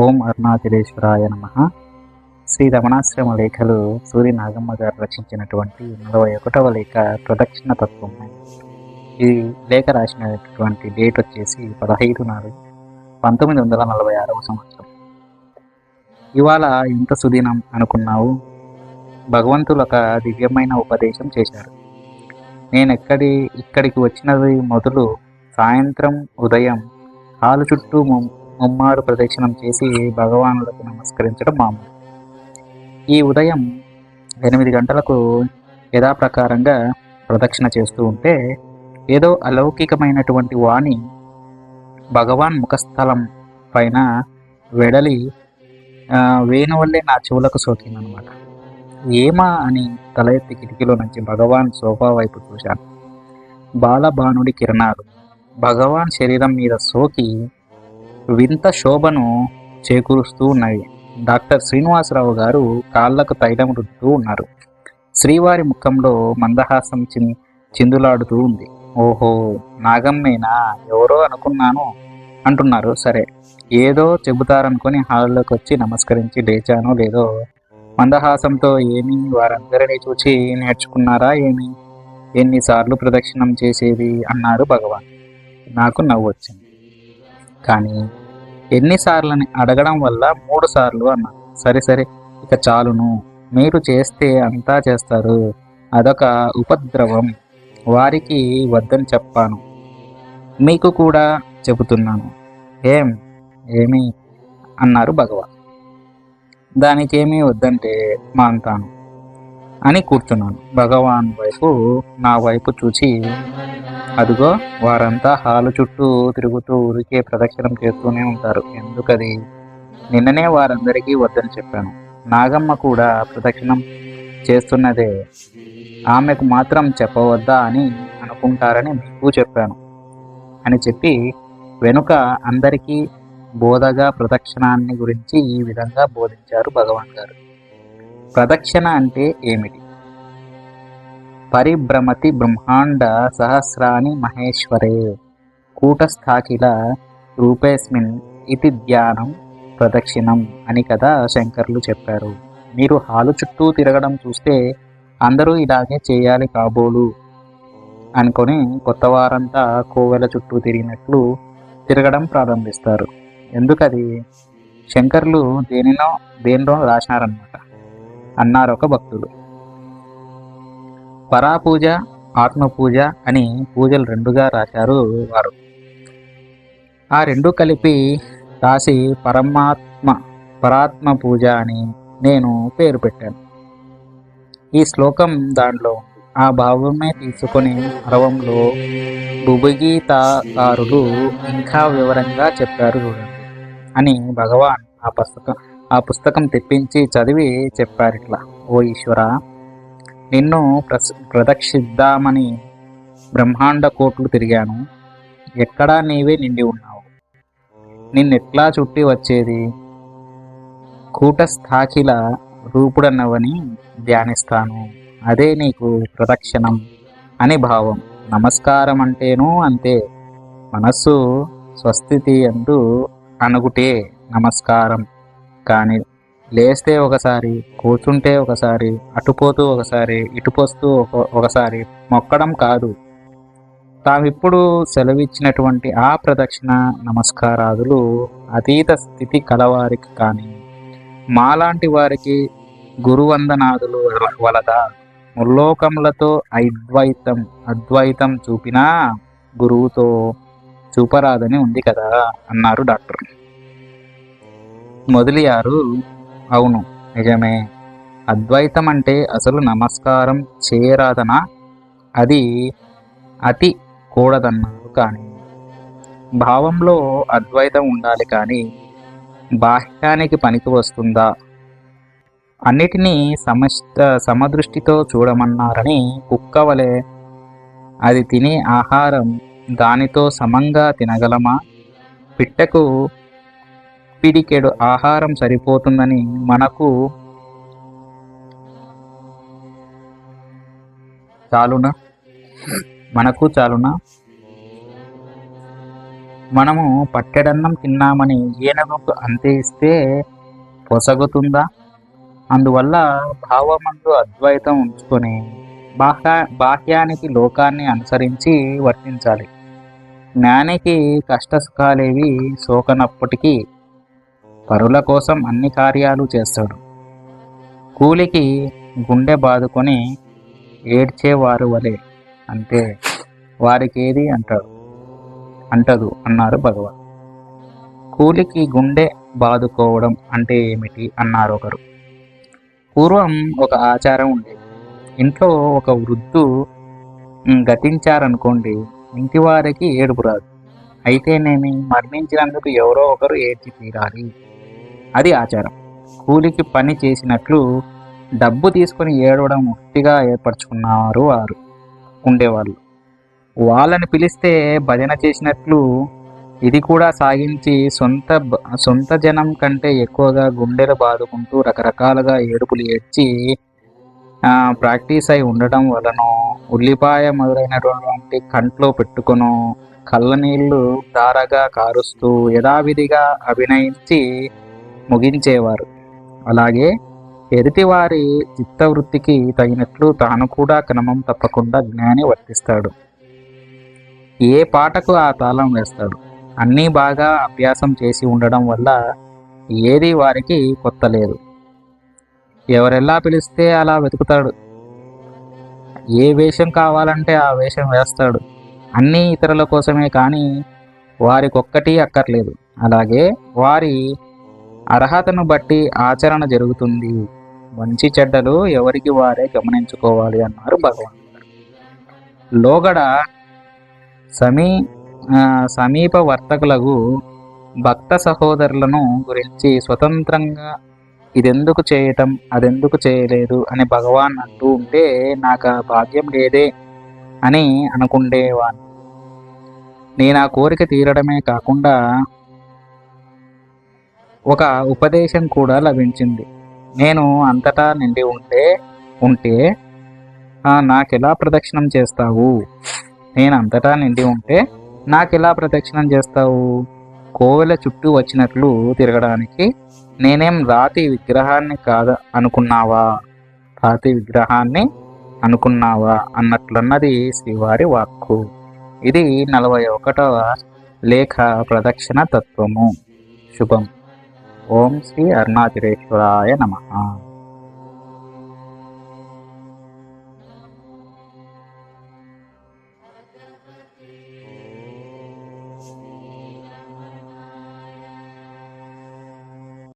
ఓం అరుణాచలేశ్వరాయ నమః. శ్రీ రమణాశ్రమ లేఖలు సూర్య నాగమ్మ గారు రచించినటువంటి 41వ లేఖ ప్రదక్షిణ తత్వం. ఈ లేఖ రాసినటువంటి డేట్ వచ్చేసి 15/4/1946 సంవత్సరం. ఇవాళ ఎంత సుదినం అనుకున్నావు? భగవంతులు ఒక దివ్యమైన ఉపదేశం చేశారు. నేను ఇక్కడికి వచ్చినది మొదలు సాయంత్రం ఉదయం హాలు చుట్టూ ముమ్మారు ప్రదక్షిణం చేసి భగవానులకు నమస్కరించడం మామూలు. ఈ ఉదయం 8 గంటలకు యథాప్రకారంగా ప్రదక్షిణ చేస్తూ ఉంటే ఏదో అలౌకికమైనటువంటి వాణి భగవాన్ ముఖస్థలం పైన వెడలి వేణువల్లే నా చెవులకు సోకిందనమాట. ఏమా అని తల ఎత్తి కిటికీలో నుంచి భగవాన్ సోఫా వైపు చూశాను. బాలబాణుడి కిరణాలు భగవాన్ శరీరం మీద సోకి వింత శోభను చేకూరుస్తూ ఉన్నాయి. డాక్టర్ శ్రీనివాసరావు గారు కాళ్లకు తైలం రుద్దుతూ ఉన్నారు. శ్రీవారి ముఖంలో మందహాసం చిందులాడుతూ ఉంది. ఓహో, నాగమ్మేనా, ఎవరో అనుకున్నాను అంటున్నారు. సరే, ఏదో చెబుతారనుకొని హాల్లోకి వచ్చి నమస్కరించి లేచానో లేదో మందహాసంతో ఏమి వారందరినీ చూచి నేర్చుకున్నారా ఏమి, ఎన్నిసార్లు ప్రదక్షిణం చేసేది అన్నారు భగవాన్. నాకు నవ్వు వచ్చింది. కానీ ఎన్నిసార్లని అడగడం వల్ల 3 సార్లు అన్నారు. సరే ఇక చాలును, మీరు చేస్తే అంతా చేస్తారు, అదొక ఉపద్రవం, వారికి వద్దని చెప్పాను, మీకు కూడా చెబుతున్నాను. ఏమి అన్నారు భగవాన్. దానికేమీ వద్దంటే మాంతాను అని కూర్చున్నాను. భగవాన్ వైపు నా వైపు చూచి, అదిగో వారంతా హాలు చుట్టూ తిరుగుతూ ఊరికే ప్రదక్షిణం చేస్తూనే ఉంటారు, ఎందుకది? నిన్ననే వారందరికీ వద్దని చెప్పాను. నాగమ్మ కూడా ప్రదక్షిణం చేస్తున్నదే, ఆమెకు మాత్రం చెప్పవద్దా అని అనుకుంటారని మీకు చెప్పాను అని చెప్పి వెనుక అందరికీ బోధగా ప్రదక్షిణాన్ని గురించి ఈ విధంగా బోధించారు భగవాన్ గారు. ప్రదక్షిణ అంటే ఏమిటి? పరిభ్రమతి బ్రహ్మాండ సహస్రాని మహేశ్వరే కూటస్థాఖిల రూపేస్మిన్ ఇతి ధ్యానం ప్రదక్షిణం అని కదా శంకర్లు చెప్పారు. మీరు హాలు చుట్టూ తిరగడం చూస్తే అందరూ ఇలాగే చేయాలి కాబోలు అనుకొని కొత్త వారంతా కోవెల చుట్టూ తిరిగినట్లు తిరగడం ప్రారంభిస్తారు. ఎందుకది? శంకర్లు దేనిలో రాసినారన్నమాట అన్నారు ఒక భక్తుడు. పరాపూజ, ఆత్మపూజ అని పూజలు 2గా రాశారు వారు. ఆ 2 కలిపి రాసి పరాత్మ పూజ అని నేను పేరు పెట్టాను. ఈ శ్లోకం దాంట్లో ఆ భావమే తీసుకొని అరవంలో భుభగీతాకారులు ఇంకా వివరంగా చెప్పారు చూడండి అని భగవాన్ ఆ పుస్తకం తెప్పించి చదివి చెప్పారిట్లా. ఓ ఈశ్వర, నిన్ను ప్రదక్షిద్దామని బ్రహ్మాండ కోట్లు తిరిగాను, ఎక్కడా నీవే నిండి ఉన్నావు, నిన్నెట్లా చుట్టి వచ్చేది? కూటస్థాఖిల రూపుడన్నవని ధ్యానిస్తాను, అదే నీకు ప్రదక్షిణం అని భావం. నమస్కారం అంటేనూ అంతే, మనస్సు స్వస్థితి అందు అనుగుటే నమస్కారం. కానీ లేస్తే ఒకసారి, కూర్చుంటే ఒకసారి, అటుపోతూ ఒకసారి, ఇటుపోస్తూ ఒకసారి మొక్కడం కాదు. తామిప్పుడు సెలవిచ్చినటువంటి ఆ ప్రదక్షిణ నమస్కారాదులు అతీత స్థితి కలవారికి కానీ మాలాంటి వారికి గురువందనాదులు వలదా? ముల్లోకములతో అద్వైతం చూపినా గురువుతో చూపరాదని ఉంది కదా అన్నారు డాక్టర్. మొదలియారు, అవును నిజమే, అద్వైతం అంటే అసలు నమస్కారం చేయరాదనా? అది అతి కూడదన్నారు. కానీ భావంలో అద్వైతం ఉండాలి, కానీ బాహ్యానికి పనికి వస్తుందా? అన్నిటినీ సమదృష్టితో చూడమన్నారని కుక్కవలే అది తినే ఆహారం దానితో సమంగా తినగలమా? పిట్టకు పిడికెడు ఆహారం సరిపోతుందని మనకు చాలునా? మనము పట్టెడన్నం తిన్నామని ఏనుగుకు అంతే ఇస్తే పొసగుతుందా? అందువల్ల భావమందు అద్వైతం ఉంచుకొని బాహ్యానికి లోకాన్ని అనుసరించి వర్తించాలి. జ్ఞానికి కష్టసుఖాలేవి సోకనప్పటికీ పరుల కోసం అన్ని కార్యాలు చేస్తాడు. కూలికి గుండె బాదుకొని ఏడ్చేవారు వలె అంతే, వారికేది అంటదు అన్నారు భగవాన్. కూలికి గుండె బాదుకోవడం అంటే ఏమిటి అన్నారు ఒకరు. పూర్వం ఒక ఆచారం ఉండేది. ఇంట్లో ఒక వృద్ధు గతించారనుకోండి, ఇంటి వారికి ఏడుపు రాదు. అయితేనేమి, మరణించినందుకు ఎవరో ఒకరు ఏడ్చి తీరాలి. అది ఆచారం. కూలికి పని చేసినట్లు డబ్బు తీసుకొని ఏడవడం ముక్తిగా ఏర్పరచుకున్నారు ఉండేవాళ్ళు. వాళ్ళని పిలిస్తే భజన చేసినట్లు ఇది కూడా సాగించి సొంత జనం కంటే ఎక్కువగా గుండెలు బాదుకుంటూ రకరకాలుగా ఏడుపులు ఏడ్చి ప్రాక్టీస్ అయి ఉండటం వలన ఉల్లిపాయ మొదలైనటువంటి కంట్లో పెట్టుకును కళ్ళ నీళ్లు ధారగా కారుస్తూ యథావిధిగా అభినయించి ముగించేవారు. అలాగే ఎదుటివారి చిత్తవృత్తికి తగినట్లు తాను కూడా క్రమం తప్పకుండా జ్ఞాని వర్తిస్తాడు. ఏ పాటకు ఆ తాళం వేస్తాడు. అన్నీ బాగా అభ్యాసం చేసి ఉండడం వల్ల ఏది వారికి కొత్త లేదు. ఎవరెలా పిలిస్తే అలా వెతుకుతాడు. ఏ వేషం కావాలంటే ఆ వేషం వేస్తాడు. అన్నీ ఇతరుల కోసమే కానీ వారికొక్కటి అక్కర్లేదు. అలాగే వారి అర్హతను బట్టి ఆచరణ జరుగుతుంది. మంచి చెడ్డలు ఎవరికి వారే గమనించుకోవాలి అన్నారు భగవాన్. లోగడ సమీప వర్తకులకు భక్త సహోదరులను గురించి స్వతంత్రంగా ఇదెందుకు చేయటం, అదెందుకు చేయలేదు అని భగవాన్ అంటూ ఉంటే నాకు ఆ భాగ్యం లేదే అని అనుకుండేవాణ్ణి. నేను ఆ కోరిక తీరడమే కాకుండా ఒక ఉపదేశం కూడా లభించింది. నేను అంతటా నిండి ఉంటే నాకెలా ప్రదక్షిణం చేస్తావు? నేను అంతటా నిండి ఉంటే నాకెలా ప్రదక్షిణం చేస్తావు? కోవెల చుట్టూ వచ్చినట్లు తిరగడానికి నేనేం రాతి విగ్రహాన్ని అనుకున్నావా అన్నట్లున్నది శ్రీవారి వాక్కు. ఇది 41వ లేఖ ప్రదక్షిణ తత్వము. శుభం. ఓం శ్రీ అరుణాచలేశ్వరాయ నమః.